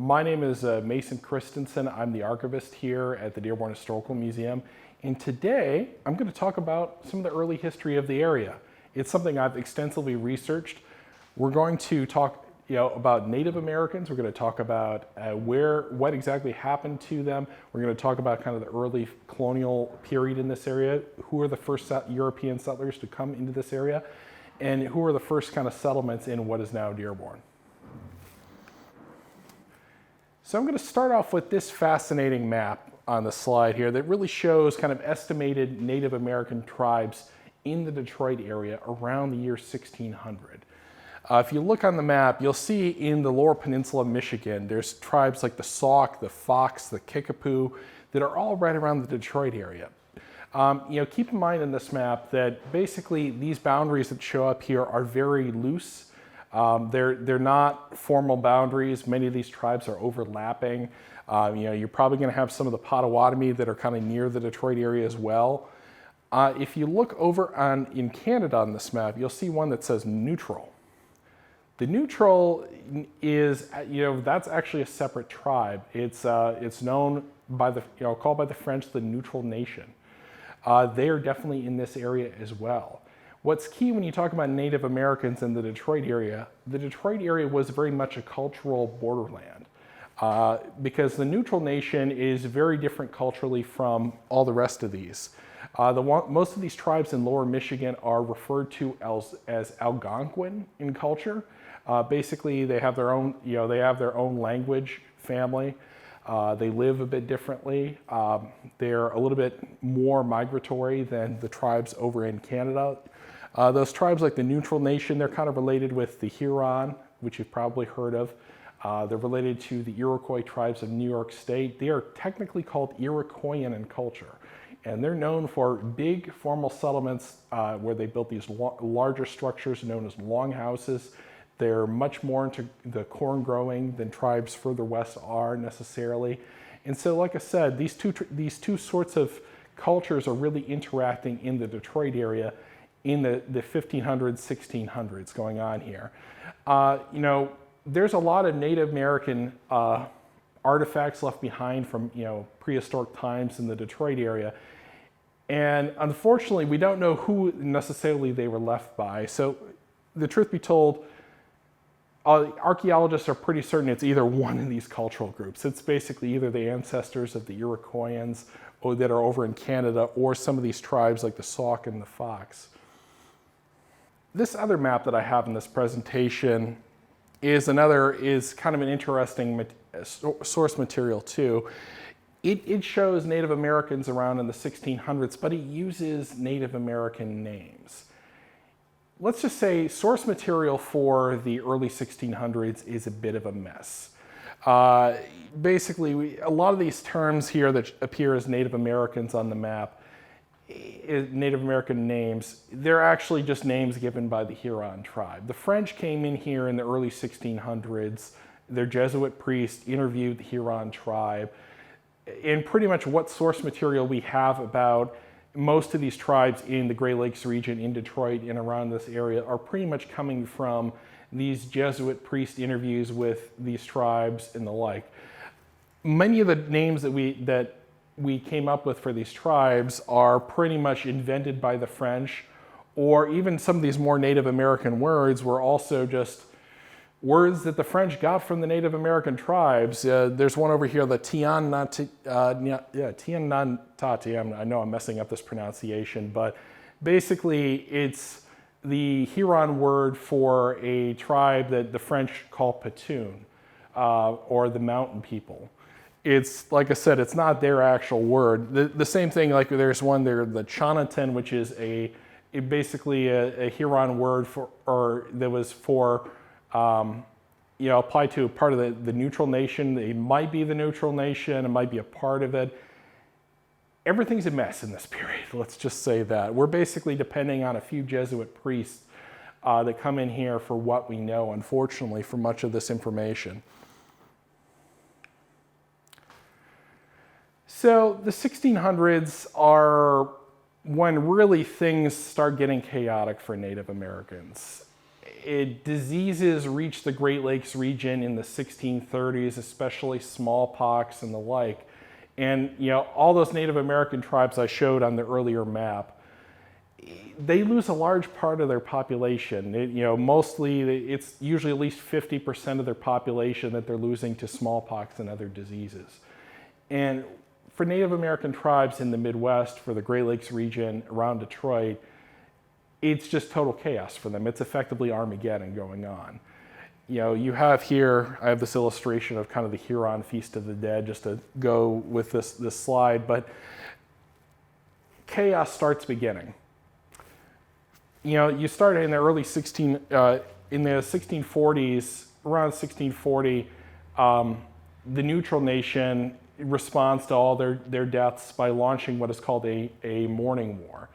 My name is Mason Christensen. I'm the archivist here at the Dearborn Historical Museum. And today, I'm going to talk about some of the early history of the area. It's something I've extensively researched. We're going to talk about Native Americans. We're going to talk about what exactly happened to them. We're going to talk about kind of the early colonial period in this area. Who are the first European settlers to come into this area? And who are the first kind of settlements in what is now Dearborn? So I'm going to start off with this fascinating map on the slide here that really shows kind of estimated Native American tribes in the Detroit area around the year 1600. If you look on the map, you'll see in the lower peninsula of Michigan, there's tribes like the Sauk, the Fox, the Kickapoo that are all right around the Detroit area. Keep in mind in this map that basically these boundaries that show up here are very loose. They're not formal boundaries. Many of these tribes are overlapping. You're probably going to have some of the Potawatomi that are kind of near the Detroit area as well. If you look over in Canada on this map, you'll see one that says neutral. The neutral is, that's actually a separate tribe. It's known by called by the French the neutral nation. They are definitely in this area as well. What's key when you talk about Native Americans in the Detroit area was very much a cultural borderland because the neutral nation is very different culturally from all the rest of these. Most of these tribes in lower Michigan are referred to as Algonquin in culture. Basically, they have their own language, family. They live a bit differently. They're a little bit more migratory than the tribes over in Canada. Those tribes like the Neutral Nation, they're kind of related with the Huron, which you've probably heard of. They're related to the Iroquois tribes of New York State. They are technically called Iroquoian in culture. And they're known for big formal settlements where they built these larger structures known as longhouses. They're much more into the corn growing than tribes further west are necessarily. And so, like I said, these two sorts of cultures are really interacting in the Detroit area in the 1500s, 1600s going on here. There's a lot of Native American artifacts left behind from prehistoric times in the Detroit area. And unfortunately, we don't know who necessarily they were left by. So the truth be told, archaeologists are pretty certain it's either one of these cultural groups. It's basically either the ancestors of the Iroquoians that are over in Canada or some of these tribes like the Sauk and the Fox. This other map that I have in this presentation is kind of an interesting source material too. It shows Native Americans around in the 1600s, but it uses Native American names. Let's just say source material for the early 1600s is a bit of a mess. Basically, a lot of these terms here that appear as Native Americans on the map, Native American names, they're actually just names given by the Huron tribe. The French came in here in the early 1600s. Their Jesuit priest interviewed the Huron tribe. And pretty much what source material we have about most of these tribes in the Great Lakes region, in Detroit and around this area, are pretty much coming from these Jesuit priest interviews with these tribes and the like. Many of the names that we came up with for these tribes are pretty much invented by the French, or even some of these more Native American words were also just words that the French got from the Native American tribes. There's one over here, the Tianantati. I know I'm messing up this pronunciation, but basically it's the Huron word for a tribe that the French call Petun, or the mountain people. It's, like I said, it's not their actual word. The same thing, like there's one there, the Chonatan, which is basically a Huron word that was for applied to a part of the neutral nation. It might be the neutral nation, it might be a part of it. Everything's a mess in this period, let's just say that. We're basically depending on a few Jesuit priests that come in here for what we know, unfortunately, for much of this information. So the 1600s are when really things start getting chaotic for Native Americans. Diseases reached the Great Lakes region in the 1630s, especially smallpox and the like. And all those Native American tribes I showed on the earlier map, they lose a large part of their population. Mostly it's usually at least 50% of their population that they're losing to smallpox and other diseases. And for Native American tribes in the Midwest, for the Great Lakes region around Detroit, it's just total chaos for them. It's effectively Armageddon going on. You have here, I have this illustration of kind of the Huron Feast of the Dead, just to go with this slide, but chaos starts beginning. You start in the early in the 1640s, around 1640, the neutral nation responds to all their deaths by launching what is called a mourning war.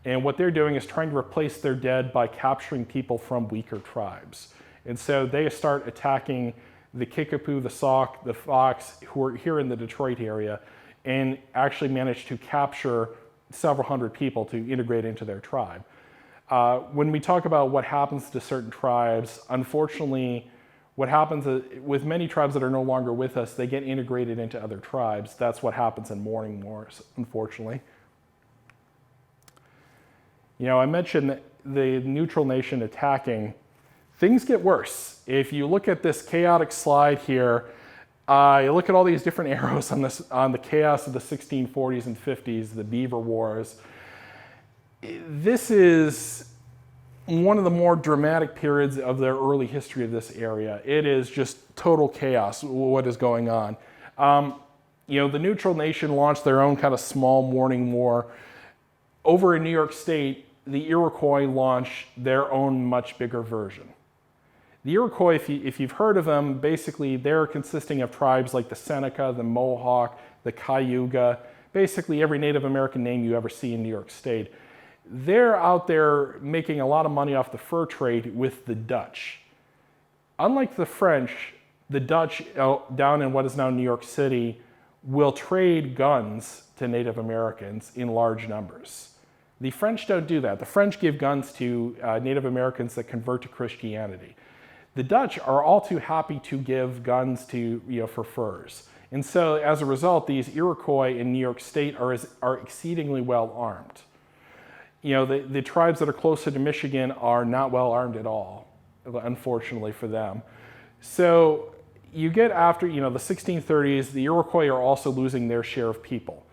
And what they're doing is trying to replace their dead by capturing people from weaker tribes. And so they start attacking the Kickapoo, the Sauk, the Fox, who are here in the Detroit area, and actually manage to capture several hundred people to integrate into their tribe. When we talk about what happens to certain tribes, unfortunately, what happens with many tribes that are no longer with us, they get integrated into other tribes. That's what happens in mourning wars, unfortunately. I mentioned the neutral nation attacking. Things get worse. If you look at this chaotic slide here, you look at all these different arrows on the chaos of the 1640s and 50s, the Beaver Wars. This is one of the more dramatic periods of the early history of this area. It is just total chaos, what is going on. The neutral nation launched their own kind of small mourning war. Over in New York State, the Iroquois launched their own much bigger version. The Iroquois, if you've heard of them, basically they're consisting of tribes like the Seneca, the Mohawk, the Cayuga, basically every Native American name you ever see in New York State. They're out there making a lot of money off the fur trade with the Dutch. Unlike the French, the Dutch down in what is now New York City will trade guns to Native Americans in large numbers. The French don't do that. The French give guns to Native Americans that convert to Christianity. The Dutch are all too happy to give guns to, for furs. And so as a result, these Iroquois in New York State are exceedingly well armed. The tribes that are closer to Michigan are not well armed at all, unfortunately for them. So you get after, the 1630s, the Iroquois are also losing their share of people.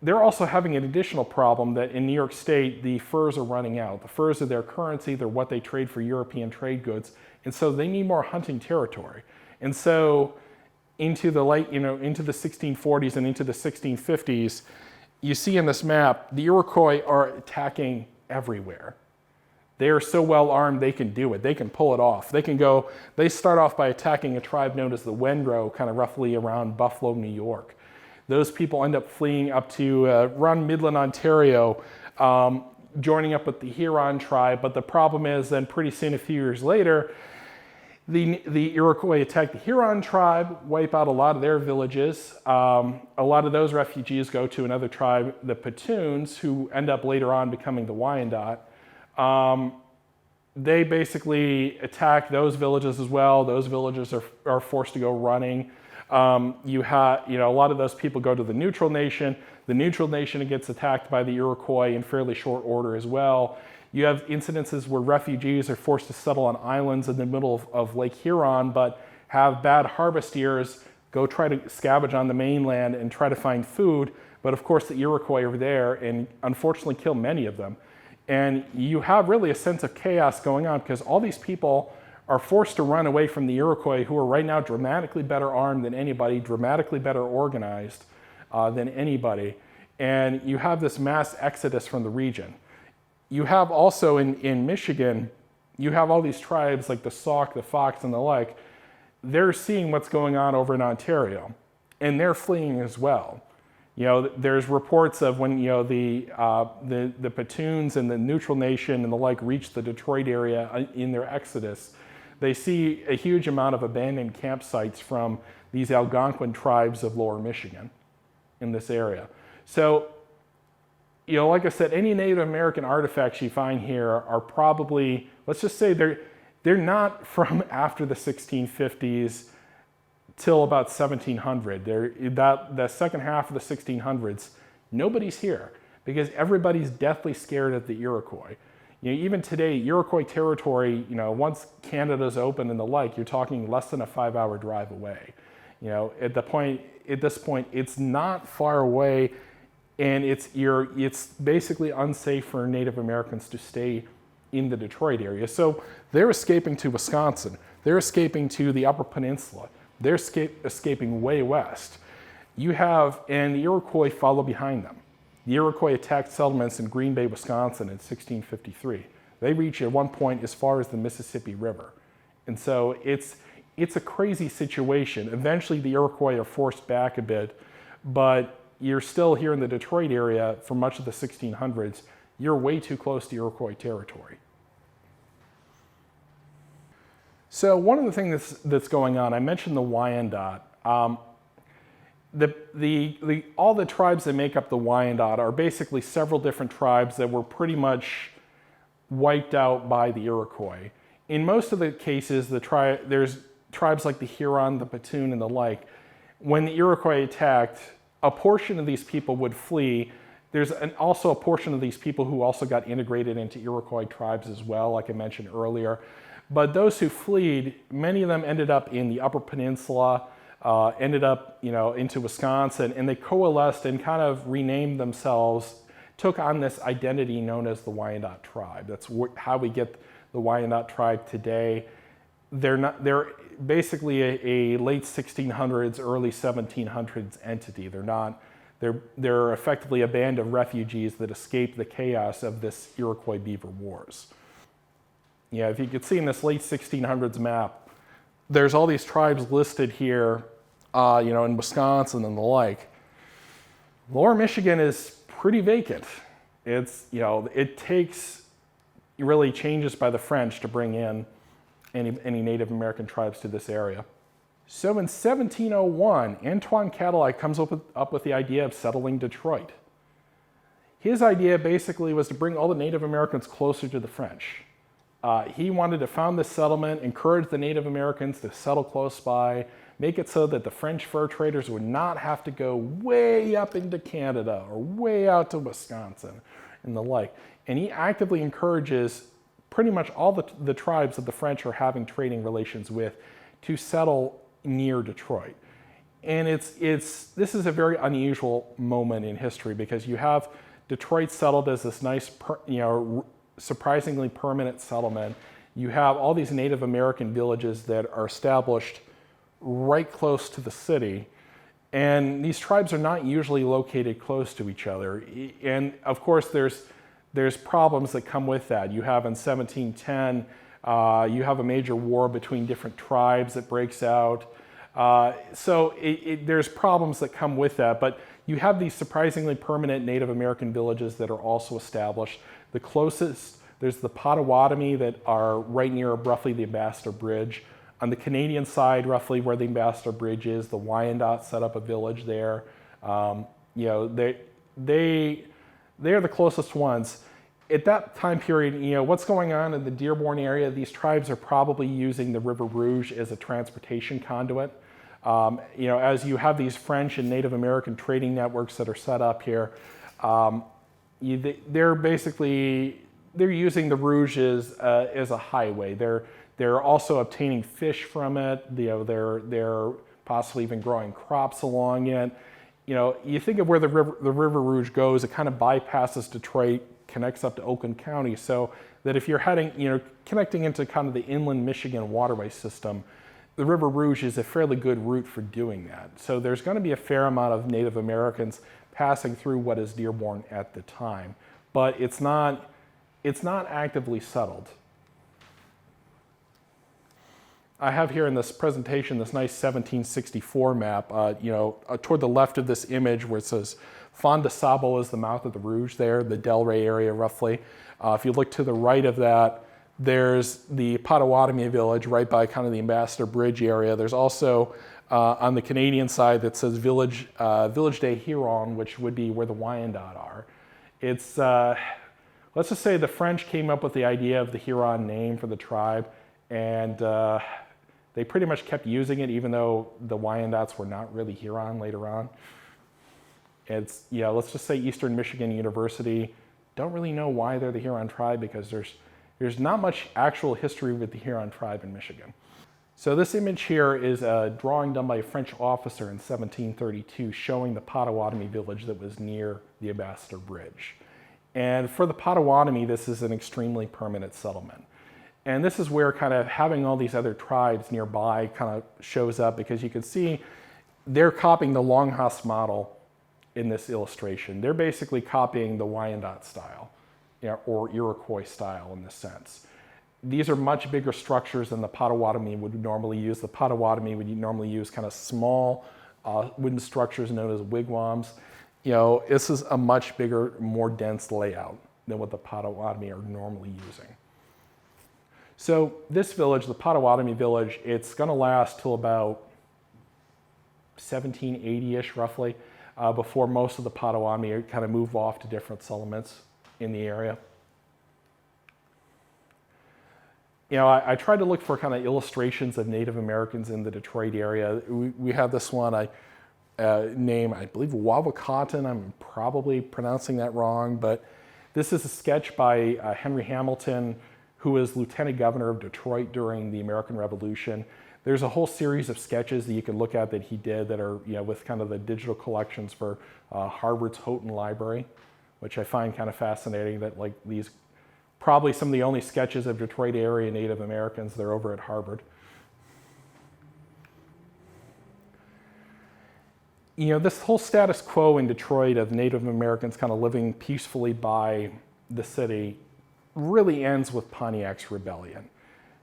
They're also having an additional problem that in New York State, the furs are running out. The furs are their currency, they're what they trade for European trade goods, and so they need more hunting territory. And so into the into the 1640s and into the 1650s, you see in this map, the Iroquois are attacking everywhere. They are so well armed, they can do it. They can pull it off. They start off by attacking a tribe known as the Wendro, kind of roughly around Buffalo, New York. Those people end up fleeing up to around Midland, Ontario, joining up with the Huron tribe. But the problem is then pretty soon, a few years later, the Iroquois attack the Huron tribe, wipe out a lot of their villages. A lot of those refugees go to another tribe, the Petuns, who end up later on becoming the Wyandotte. They basically attack those villages as well. Those villages are forced to go running. A lot of those people go to the neutral nation. The neutral nation gets attacked by the Iroquois in fairly short order as well. You have incidences where refugees are forced to settle on islands in the middle of Lake Huron, but have bad harvest years, go try to scavenge on the mainland and try to find food. But of course, the Iroquois are there and unfortunately kill many of them. And you have really a sense of chaos going on because all these people are forced to run away from the Iroquois, who are right now dramatically better armed than anybody, dramatically better organized than anybody. And you have this mass exodus from the region. You have also in Michigan, you have all these tribes like the Sauk, the Fox, and the like. They're seeing what's going on over in Ontario, and they're fleeing as well. There's reports of when the Petuns and the neutral nation and the like reach the Detroit area in their exodus. They see a huge amount of abandoned campsites from these Algonquin tribes of lower Michigan in this area. So, like I said, any Native American artifacts you find here are probably, let's just say they're not from after the 1650s till about 1700. The second half of the 1600s, nobody's here because everybody's deathly scared of the Iroquois. Even today, Iroquois territory, once Canada's open and the like, you're talking less than a 5-hour drive away. At this point, it's not far away, and it's basically unsafe for Native Americans to stay in the Detroit area. So they're escaping to Wisconsin. They're escaping to the Upper Peninsula. They're escaping way west. And the Iroquois follow behind them. The Iroquois attacked settlements in Green Bay, Wisconsin in 1653. They reach at one point as far as the Mississippi River. And so it's a crazy situation. Eventually the Iroquois are forced back a bit, but you're still here in the Detroit area for much of the 1600s. You're way too close to Iroquois territory. So one of the things that's going on, I mentioned the Wyandotte. All the tribes that make up the Wyandotte are basically several different tribes that were pretty much wiped out by the Iroquois. In most of the cases, there's tribes like the Huron, the Petun, and the like. When the Iroquois attacked, a portion of these people would flee. There's also a portion of these people who also got integrated into Iroquois tribes as well, like I mentioned earlier. But those who fled, many of them ended up in the Upper Peninsula, ended up into Wisconsin, and they coalesced and kind of renamed themselves, took on this identity known as the Wyandotte Tribe. That's how we get the Wyandotte Tribe today. They're basically a late 1600s, early 1700s entity. They're effectively a band of refugees that escaped the chaos of this Iroquois Beaver Wars. If you could see in this late 1600s map, there's all these tribes listed here, in Wisconsin and the like. Lower Michigan is pretty vacant. It takes really changes by the French to bring in any Native American tribes to this area. So in 1701, Antoine Cadillac comes up with the idea of settling Detroit. His idea basically was to bring all the Native Americans closer to the French. He wanted to found this settlement, encourage the Native Americans to settle close by, make it so that the French fur traders would not have to go way up into Canada or way out to Wisconsin and the like. And he actively encourages pretty much all the tribes that the French are having trading relations with to settle near Detroit. And this is a very unusual moment in history because you have Detroit settled as this nice, surprisingly permanent settlement. You have all these Native American villages that are established right close to the city. And these tribes are not usually located close to each other. And of course, there's problems that come with that. You have in 1710, you have a major war between different tribes that breaks out. So there's problems that come with that, but you have these surprisingly permanent Native American villages that are also established. The closest, there's the Potawatomi that are right near roughly the Ambassador Bridge. On the Canadian side, roughly where the Ambassador Bridge is, the Wyandotte set up a village there. They're the closest ones. At that time period, what's going on in the Dearborn area, these tribes are probably using the River Rouge as a transportation conduit. As you have these French and Native American trading networks that are set up here, they're using the Rouge as a highway. They're also obtaining fish from it. They're possibly even growing crops along it. You think of where the River Rouge goes, it kind of bypasses Detroit, connects up to Oakland County, so that if you're heading, connecting into kind of the inland Michigan waterway system, the River Rouge is a fairly good route for doing that. So there's going to be a fair amount of Native Americans passing through what is Dearborn at the time, but it's not actively settled. I have here in this presentation this nice 1764 map, toward the left of this image where it says Fond de Sable is the mouth of the Rouge there, the Delray area roughly. If you look to the right of that, there's the Potawatomi Village right by kind of the Ambassador Bridge area. There's also on the Canadian side that says Village des Hurons, which would be where the Wyandotte are. It's, let's just say the French came up with the idea of the Huron name for the tribe. And they pretty much kept using it even though the Wyandottes were not really Huron later on. It's, yeah, let's just say Eastern Michigan University, don't really know why they're the Huron tribe because there's not much actual history with the Huron tribe in Michigan. So this image here is a drawing done by a French officer in 1732 showing the Potawatomi village that was near the Ambassador Bridge. And for the Potawatomi, this is an extremely permanent settlement. And this is where kind of having all these other tribes nearby kind of shows up because you can see they're copying the Longhouse model in this illustration. They're basically copying the Wyandotte style, you know, or Iroquois style in this sense. These are much bigger structures than the Potawatomi would normally use. The Potawatomi would normally use kind of small wooden structures known as wigwams. You know, this is a much bigger, more dense layout than what the Potawatomi are normally using. So this village, the Potawatomi Village, it's going to last till about 1780-ish roughly, before most of the Potawatomi kind of move off to different settlements in the area. You know, I tried to look for kind of illustrations of Native Americans in the Detroit area. We have this one named, I believe, Wawakatan. I'm probably pronouncing that wrong, but this is a sketch by Henry Hamilton, who was Lieutenant Governor of Detroit during the American Revolution. There's a whole series of sketches that you can look at that he did that are, you know, with kind of the digital collections for Harvard's Houghton Library, which I find kind of fascinating that like these, probably some of the only sketches of Detroit area Native Americans, they're over at Harvard. You know, this whole status quo in Detroit of Native Americans kind of living peacefully by the city really ends with Pontiac's Rebellion.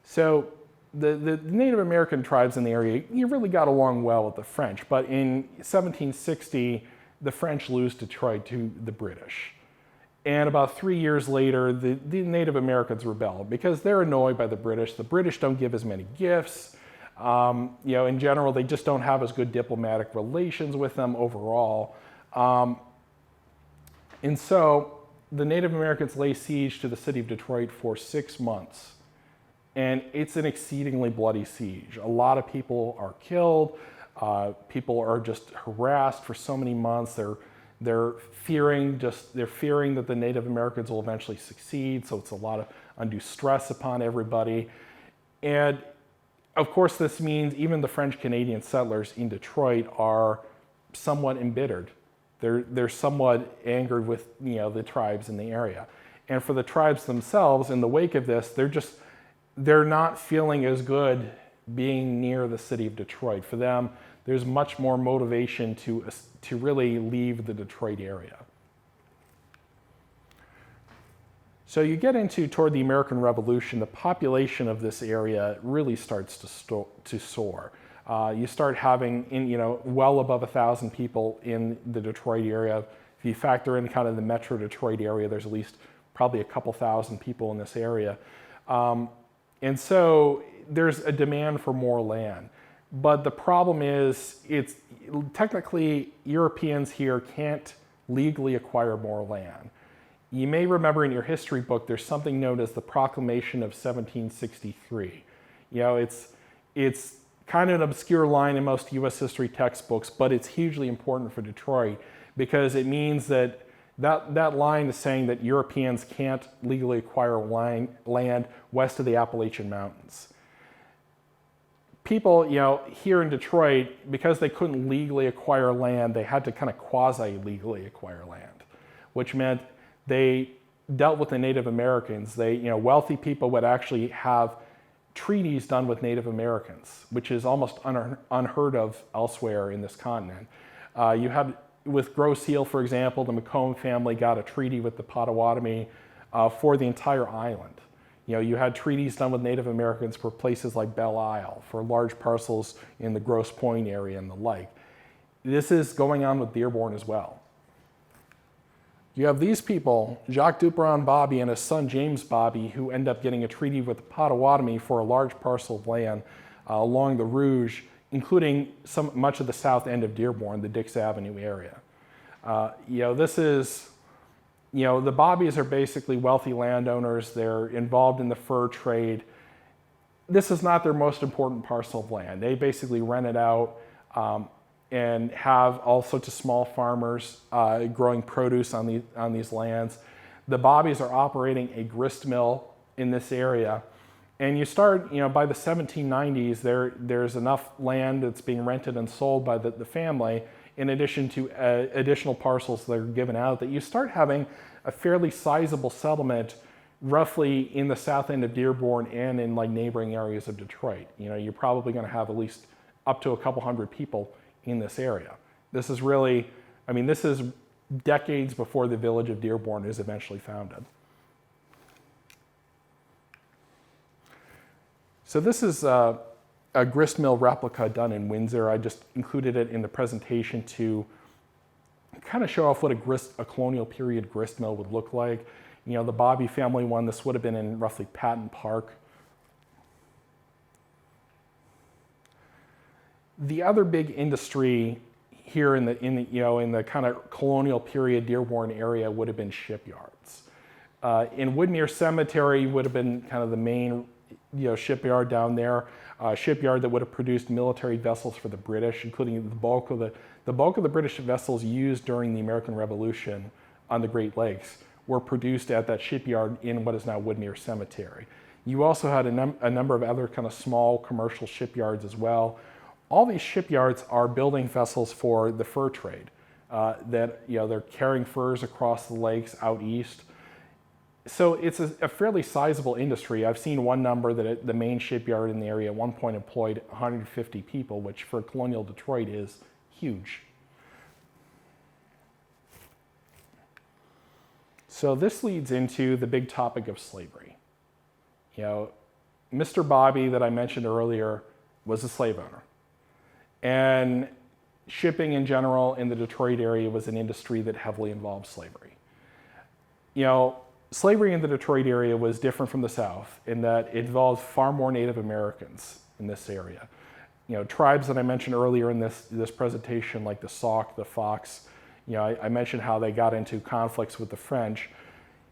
So the Native American tribes in the area, you really got along well with the French, but in 1760, the French lose Detroit to the British. And about 3 years later, the Native Americans rebel because they're annoyed by the British. The British don't give as many gifts. You know, in general, they just don't have as good diplomatic relations with them overall. And so the Native Americans lay siege to the city of Detroit for 6 months. And it's an exceedingly bloody siege. A lot of people are killed. People are just harassed for so many months. They're fearing that the Native Americans will eventually succeed. So it's a lot of undue stress upon everybody. And of course, this means even the French Canadian settlers in Detroit are somewhat embittered. They're somewhat angered with, you know, the tribes in the area. And for the tribes themselves, in the wake of this, they're not feeling as good being near the city of Detroit. For them, there's much more motivation to really leave the Detroit area. So you get into toward the American Revolution, the population of this area really starts to soar. You start having, well above 1,000 people in the Detroit area. If you factor in kind of the Metro Detroit area, there's at least probably a couple thousand people in this area. And so there's a demand for more land. But the problem is, it's technically Europeans here can't legally acquire more land. You may remember in your history book, there's something known as the Proclamation of 1763. You know, it's kind of an obscure line in most US history textbooks, but it's hugely important for Detroit because it means that line is saying that Europeans can't legally acquire land west of the Appalachian Mountains. People, here in Detroit, because they couldn't legally acquire land, they had to kind of quasi-legally acquire land, which meant they dealt with the Native Americans. Wealthy people would actually have treaties done with Native Americans, which is almost unheard of elsewhere in this continent. You had, with Grosse Ile, for example, the Macomb family got a treaty with the Potawatomi for the entire island. You had treaties done with Native Americans for places like Belle Isle, for large parcels in the Grosse Pointe area and the like. This is going on with Dearborn as well. You have these people, Jacques Dupéron Bobby and his son James Bobby, who end up getting a treaty with the Potawatomi for a large parcel of land along the Rouge, including much of the south end of Dearborn, the Dix Avenue area. This is, the Bobbies are basically wealthy landowners. They're involved in the fur trade. this is not their most important parcel of land. They basically rent it out and have all sorts of small farmers growing produce on these lands. The Bobbies are operating a grist mill in this area. And you start, by the 1790s, there's enough land that's being rented and sold by the family, in addition to additional parcels that are given out, that you start having a fairly sizable settlement roughly in the south end of Dearborn and in like neighboring areas of Detroit. You're probably going to have at least up to a couple hundred people in this area. This is really, this is decades before the village of Dearborn is eventually founded. So this is a gristmill replica done in Windsor. I just included it in the presentation to kind of show off what a colonial period gristmill would look like. The Bobby family one, this would have been in roughly Patton Park. The other big industry here in the kind of colonial period Dearborn area would have been shipyards. In Woodmere Cemetery would have been kind of the main shipyard down there, shipyard that would have produced military vessels for the British, including the bulk of the British vessels used during the American Revolution on the Great Lakes were produced at that shipyard in what is now Woodmere Cemetery. You also had a number of other kind of small commercial shipyards as well. All these shipyards are building vessels for the fur trade. They're carrying furs across the lakes out east. So it's a fairly sizable industry. I've seen one number that the main shipyard in the area at one point employed 150 people, which for colonial Detroit is huge. So this leads into the big topic of slavery. Mr. Bobby that I mentioned earlier was a slave owner. And shipping in general in the Detroit area was an industry that heavily involved slavery. Slavery in the Detroit area was different from the South in that it involved far more Native Americans in this area. Tribes that I mentioned earlier in this presentation, like the Sauk, the Fox, I mentioned how they got into conflicts with the French.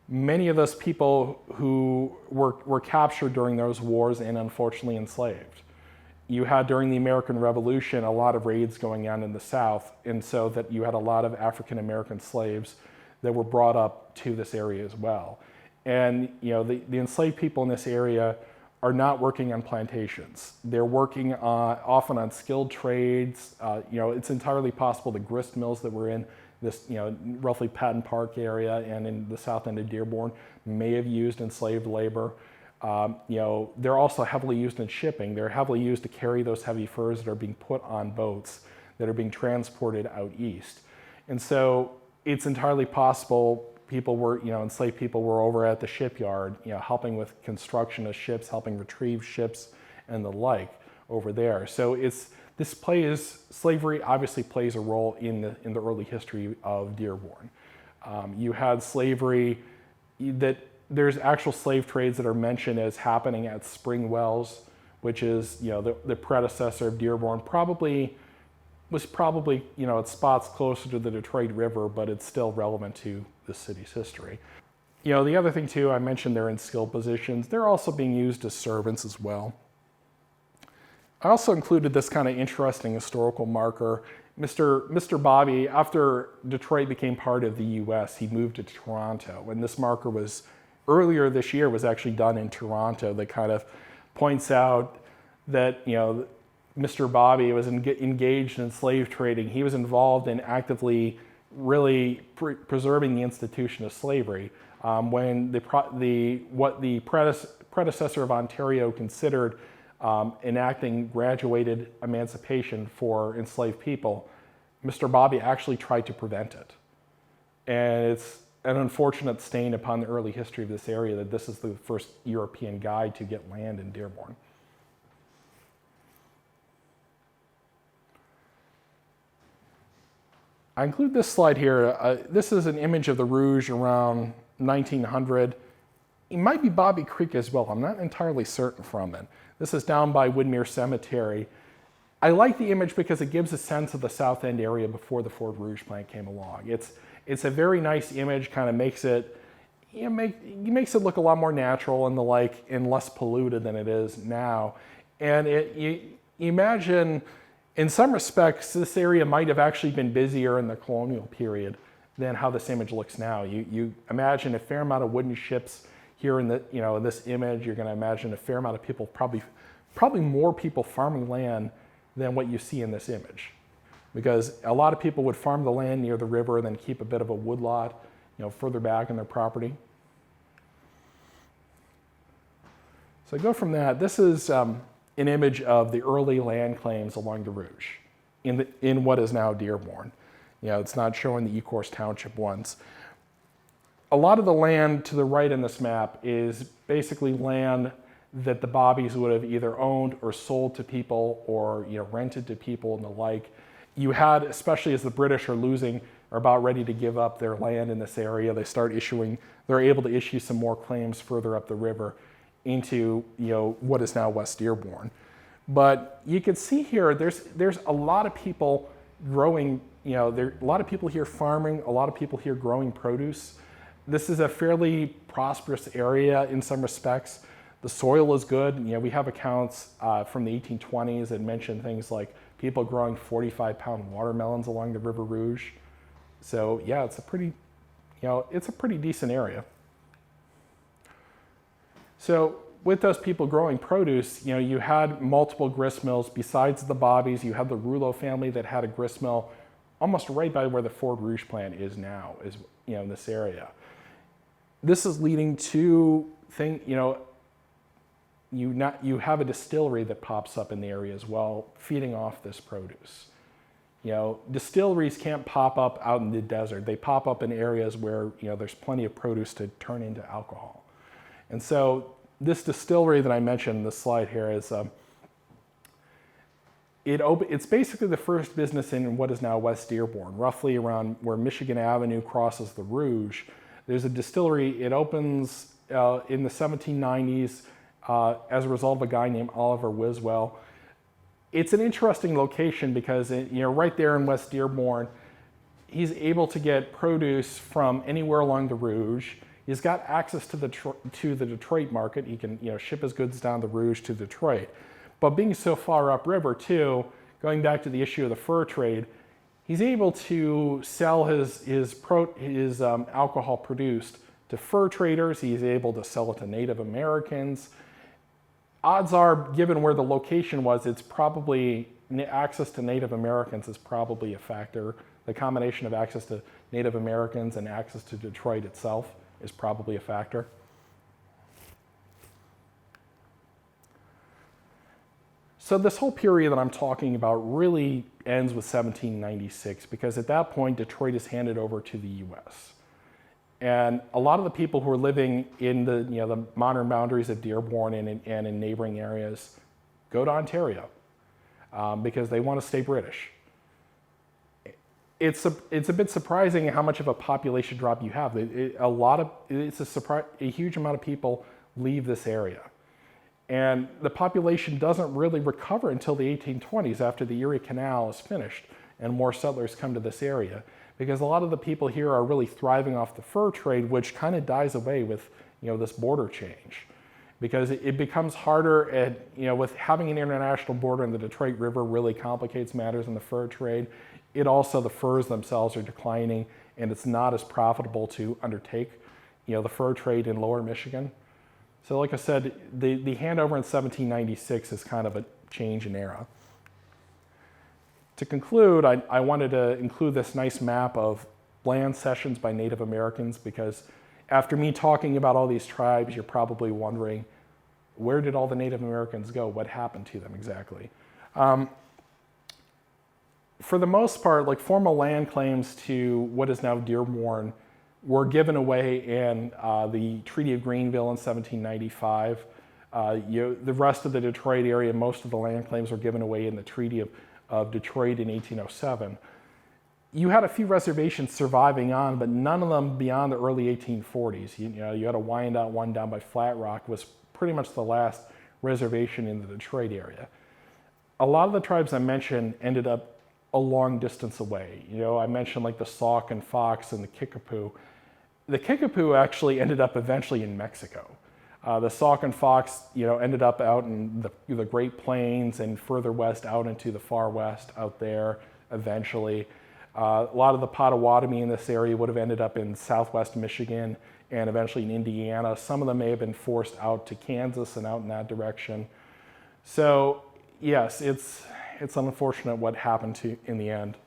Many of those people who were captured during those wars and unfortunately enslaved. You had during the American Revolution a lot of raids going on in the South, and so that you had a lot of African American slaves that were brought up to this area as well. And the enslaved people in this area are not working on plantations. They're working often on skilled trades. It's entirely possible the grist mills that were in this roughly Patton Park area and in the south end of Dearborn may have used enslaved labor. They're also heavily used in shipping. They're heavily used to carry those heavy furs that are being put on boats that are being transported out east. And so it's entirely possible enslaved people were over at the shipyard, helping with construction of ships, helping retrieve ships and the like over there. So slavery obviously plays a role in the early history of Dearborn. You had slavery there's actual slave trades that are mentioned as happening at Spring Wells, which is, the predecessor of Dearborn, was probably at spots closer to the Detroit River, but it's still relevant to the city's history. The other thing too, I mentioned they're in skilled positions. They're also being used as servants as well. I also included this kind of interesting historical marker. Mr. Bobby, after Detroit became part of the U.S., he moved to Toronto, and this marker was earlier this year was actually done in Toronto that kind of points out that Mr. Bobby was engaged in slave trading. He was involved in actively really preserving the institution of slavery when what the predecessor of Ontario considered enacting graduated emancipation for enslaved people. Mr. Bobby actually tried to prevent it. And it's an unfortunate stain upon the early history of this area that this is the first European guide to get land in Dearborn. I include this slide here. This is an image of the Rouge around 1900. It might be Bobby Creek as well. I'm not entirely certain from it. This is down by Woodmere Cemetery. I like the image because it gives a sense of the South End area before the Fort Rouge plant came along. It's a very nice image, kind of makes it, it makes it look a lot more natural and the like, and less polluted than it is now. And you imagine, in some respects, this area might have actually been busier in the colonial period than how this image looks now. You imagine a fair amount of wooden ships here in the, in this image. You're going to imagine a fair amount of people, probably more people farming land than what you see in this image, because a lot of people would farm the land near the river and then keep a bit of a woodlot, further back in their property. So I go from that. This is an image of the early land claims along the Rouge in what is now Dearborn. It's not showing the Ecorse Township ones. A lot of the land to the right in this map is basically land that the Bobbies would have either owned or sold to people, or rented to people and the like. You had, especially as the British are about ready to give up their land in this area, they're able to issue some more claims further up the river into what is now West Dearborn. But you can see here, there's a lot of people growing, there are a lot of people here farming, a lot of people here growing produce. This is a fairly prosperous area in some respects. The soil is good. We have accounts from the 1820s that mention things like people growing 45-pound watermelons along the River Rouge. So yeah, it's a pretty decent area. So with those people growing produce, you had multiple grist mills. Besides the Bobbies, you had the Rouleau family that had a grist mill almost right by where the Ford Rouge plant is now, in this area. This is leading to you have a distillery that pops up in the area as well, feeding off this produce. Distilleries can't pop up out in the desert. They pop up in areas where there's plenty of produce to turn into alcohol. And so this distillery that I mentioned in this slide here is it's basically the first business in what is now West Dearborn, roughly around where Michigan Avenue crosses the Rouge. There's a distillery. It opens in the 1790s as a result of a guy named Oliver Wiswell. It's an interesting location because right there in West Dearborn, he's able to get produce from anywhere along the Rouge. He's got access to the Detroit market. He can ship his goods down the Rouge to Detroit. But being so far upriver too, going back to the issue of the fur trade, he's able to sell his alcohol produced to fur traders. He's able to sell it to Native Americans. Odds are, given where the location was, it's probably access to Native Americans is probably a factor. The combination of access to Native Americans and access to Detroit itself is probably a factor. So this whole period that I'm talking about really ends with 1796, because at that point, Detroit is handed over to the US. And a lot of the people who are living in the modern boundaries of Dearborn and in neighboring areas go to Ontario because they want to stay British. It's a bit surprising how much of a population drop you have. A huge amount of people leave this area. And the population doesn't really recover until the 1820s, after the Erie Canal is finished and more settlers come to this area, because a lot of the people here are really thriving off the fur trade, which kind of dies away with this border change, because it becomes harder with having an international border, and the Detroit River really complicates matters in the fur trade. The furs themselves are declining, and it's not as profitable to undertake the fur trade in lower Michigan. So like I said, the handover in 1796 is kind of a change in era. To conclude, I wanted to include this nice map of land cessions by Native Americans, because after me talking about all these tribes, you're probably wondering, where did all the Native Americans go? What happened to them exactly? For the most part, formal land claims to what is now Dearborn were given away in the Treaty of Greenville in 1795. The rest of the Detroit area, most of the land claims were given away in the Treaty of Detroit in 1807. You had a few reservations surviving on, but none of them beyond the early 1840s. You had a Wyandotte one down by Flat Rock, was pretty much the last reservation in the Detroit area. A lot of the tribes I mentioned ended up a long distance away. I mentioned the Sauk and Fox and the Kickapoo. The Kickapoo actually ended up eventually in Mexico. The Sauk and Fox, ended up out in the Great Plains and further west out into the far west out there eventually. A lot of the Potawatomi in this area would have ended up in southwest Michigan and eventually in Indiana. Some of them may have been forced out to Kansas and out in that direction. So yes, it's unfortunate what happened in the end.